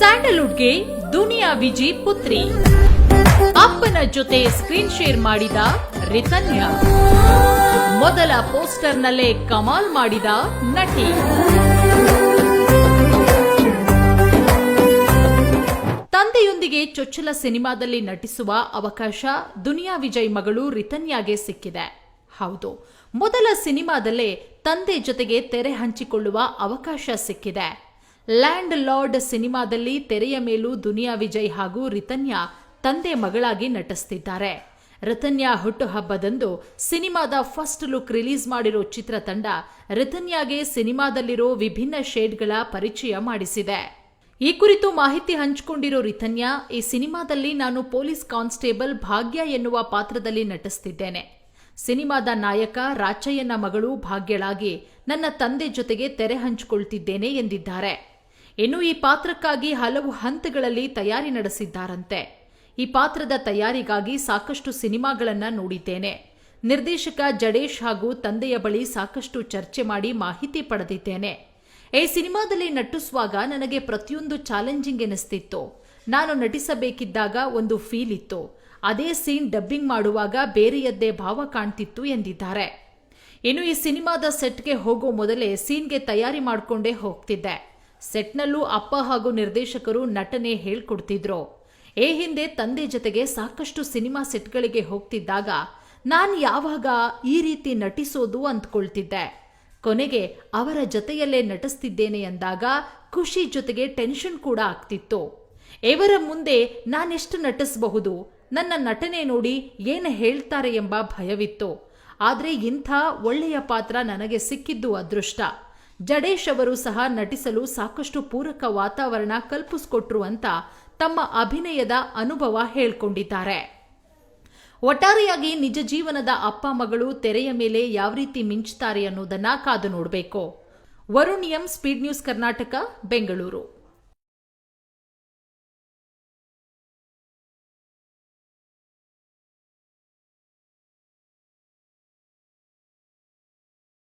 ಸ್ಯಾಂಡಲ್ವುಡ್ಗೆ ದುನಿಯಾ ವಿಜಿ ಪುತ್ರಿ. ಅಪ್ಪನ ಜೊತೆ ಸ್ಕ್ರೀನ್ ಶೇರ್ ಮಾಡಿದ ರಿತನ್ಯಾ. ಮೊದಲ ಪೋಸ್ಟರ್ನಲ್ಲೇ ಕಮಾಲ್ ಮಾಡಿದ ನಟಿ. ತಂದೆಯೊಂದಿಗೆ ಚೊಚ್ಚಲ ಸಿನಿಮಾದಲ್ಲಿ ನಟಿಸುವ ಅವಕಾಶ ದುನಿಯಾ ವಿಜಯ್ ಮಗಳು ರಿತನ್ಯಾಗೆ ಸಿಕ್ಕಿದೆ. ಹೌದು, ಮೊದಲ ಸಿನಿಮಾದಲ್ಲೇ ತಂದೆ ಜೊತೆಗೆ ತೆರೆ ಹಂಚಿಕೊಳ್ಳುವ ಅವಕಾಶ ಸಿಕ್ಕಿದೆ. ಲ್ಯಾಂಡ್ ಲಾರ್ಡ್ ಸಿನಿಮಾದಲ್ಲಿ ತೆರೆಯ ಮೇಲೂ ದುನಿಯಾ ವಿಜಯ್ ಹಾಗೂ ರಿತನ್ಯಾ ತಂದೆ ಮಗಳಾಗಿ ನಟಿಸುತ್ತಿದ್ದಾರೆ. ರಿತನ್ಯಾ ಹುಟ್ಟುಹಬ್ಬದಂದು ಸಿನಿಮಾದ ಫಸ್ಟ್ ಲುಕ್ ರಿಲೀಸ್ ಮಾಡಿರೋ ಚಿತ್ರತಂಡ ರಿತನ್ಯಾಗೆ ಸಿನಿಮಾದಲ್ಲಿರೋ ವಿಭಿನ್ನ ಶೇಡ್ಗಳ ಪರಿಚಯ ಮಾಡಿಸಿದೆ. ಈ ಕುರಿತು ಮಾಹಿತಿ ಹಂಚಿಕೊಂಡಿರೋ ರಿತನ್ಯಾ, ಈ ಸಿನಿಮಾದಲ್ಲಿ ನಾನು ಪೊಲೀಸ್ ಕಾನ್ಸ್ಟೇಬಲ್ ಭಾಗ್ಯ ಎನ್ನುವ ಪಾತ್ರದಲ್ಲಿ ನಟಿಸುತ್ತಿದ್ದೇನೆ. ಸಿನಿಮಾದ ನಾಯಕ ರಾಚಯ್ಯನ ಮಗಳು ಭಾಗ್ಯಳಾಗಿ ನನ್ನ ತಂದೆ ಜೊತೆಗೆ ತೆರೆ ಹಂಚಿಕೊಳ್ತಿದ್ದೇನೆ ಎಂದಿದ್ದಾರೆ. ಇನ್ನು ಈ ಪಾತ್ರಕ್ಕಾಗಿ ಹಲವು ಹಂತಗಳಲ್ಲಿ ತಯಾರಿ ನಡೆಸಿದ್ದಾರಂತೆ. ಈ ಪಾತ್ರದ ತಯಾರಿಗಾಗಿ ಸಾಕಷ್ಟು ಸಿನಿಮಾಗಳನ್ನ ನೋಡಿದ್ದೇನೆ. ನಿರ್ದೇಶಕ ಜಡೇಶ್ ಹಾಗೂ ತಂದೆಯ ಬಳಿ ಸಾಕಷ್ಟು ಚರ್ಚೆ ಮಾಡಿ ಮಾಹಿತಿ ಪಡೆದಿದ್ದೇನೆ. ಈ ಸಿನಿಮಾದಲ್ಲಿ ನಟಿಸುವಾಗ ನನಗೆ ಪ್ರತಿಯೊಂದು ಚಾಲೆಂಜಿಂಗ್ ಎನಿಸ್ತಿತ್ತು. ನಾನು ನಟಿಸಬೇಕಿದ್ದಾಗ ಒಂದು ಫೀಲ್ ಇತ್ತು. ಅದೇ ಸೀನ್ ಡಬ್ಬಿಂಗ್ ಮಾಡುವಾಗ ಬೇರೆಯದ್ದೇ ಭಾವ ಕಾಣ್ತಿತ್ತು ಎಂದಿದ್ದಾರೆ. ಇನ್ನು ಈ ಸಿನಿಮಾದ ಸೆಟ್ಗೆ ಹೋಗೋ ಮೊದಲೇ ಸೀನ್ಗೆ ತಯಾರಿ ಮಾಡಿಕೊಂಡೇ ಹೋಗ್ತಿದ್ದೆ. ಸೆಟ್ನಲ್ಲೂ ಅಪ್ಪ ಹಾಗೂ ನಿರ್ದೇಶಕರು ನಟನೆ ಹೇಳ್ಕೊಡ್ತಿದ್ರು. ಈ ಹಿಂದೆ ತಂದೆ ಜೊತೆಗೆ ಸಾಕಷ್ಟು ಸಿನಿಮಾ ಸೆಟ್ಗಳಿಗೆ ಹೋಗ್ತಿದ್ದಾಗ ನಾನು ಯಾವಾಗ ಈ ರೀತಿ ನಟಿಸೋದು ಅಂದ್ಕೊಳ್ತಿದ್ದೆ. ಕೊನೆಗೆ ಅವರ ಜೊತೆಯಲ್ಲೇ ನಟಿಸ್ತಿದ್ದೇನೆ ಎಂದಾಗ ಖುಷಿ ಜೊತೆಗೆ ಟೆನ್ಷನ್ ಕೂಡ ಆಗ್ತಿತ್ತು. ಇವರ ಮುಂದೆ ನಾನೆಷ್ಟು ನಟಿಸಬಹುದು, ನನ್ನ ನಟನೆ ನೋಡಿ ಏನು ಹೇಳ್ತಾರೆ ಎಂಬ ಭಯವಿತ್ತು. ಆದರೆ ಇಂಥ ಒಳ್ಳೆಯ ಪಾತ್ರ ನನಗೆ ಸಿಕ್ಕಿದ್ದು ಅದೃಷ್ಟ. ಜಡೇಶ್ ಅವರು ಸಹ ನಟಿಸಲು ಸಾಕಷ್ಟು ಪೂರಕ ವಾತಾವರಣ ಕಲ್ಪಿಸಿಕೊಟ್ರು ಅಂತ ತಮ್ಮ ಅಭಿನಯದ ಅನುಭವ ಹೇಳ್ಕೊಂಡಿದ್ದಾರೆ. ಒಟ್ಟಾರೆಯಾಗಿ ನಿಜ ಜೀವನದ ಅಪ್ಪ ಮಗಳು ತೆರೆಯ ಮೇಲೆ ಯಾವ ರೀತಿ ಮಿಂಚ್ತಾರೆ ಅನ್ನೋದನ್ನ ಕಾದು ನೋಡಬೇಕು. Varun M, speed news Karnataka, Bengaluru.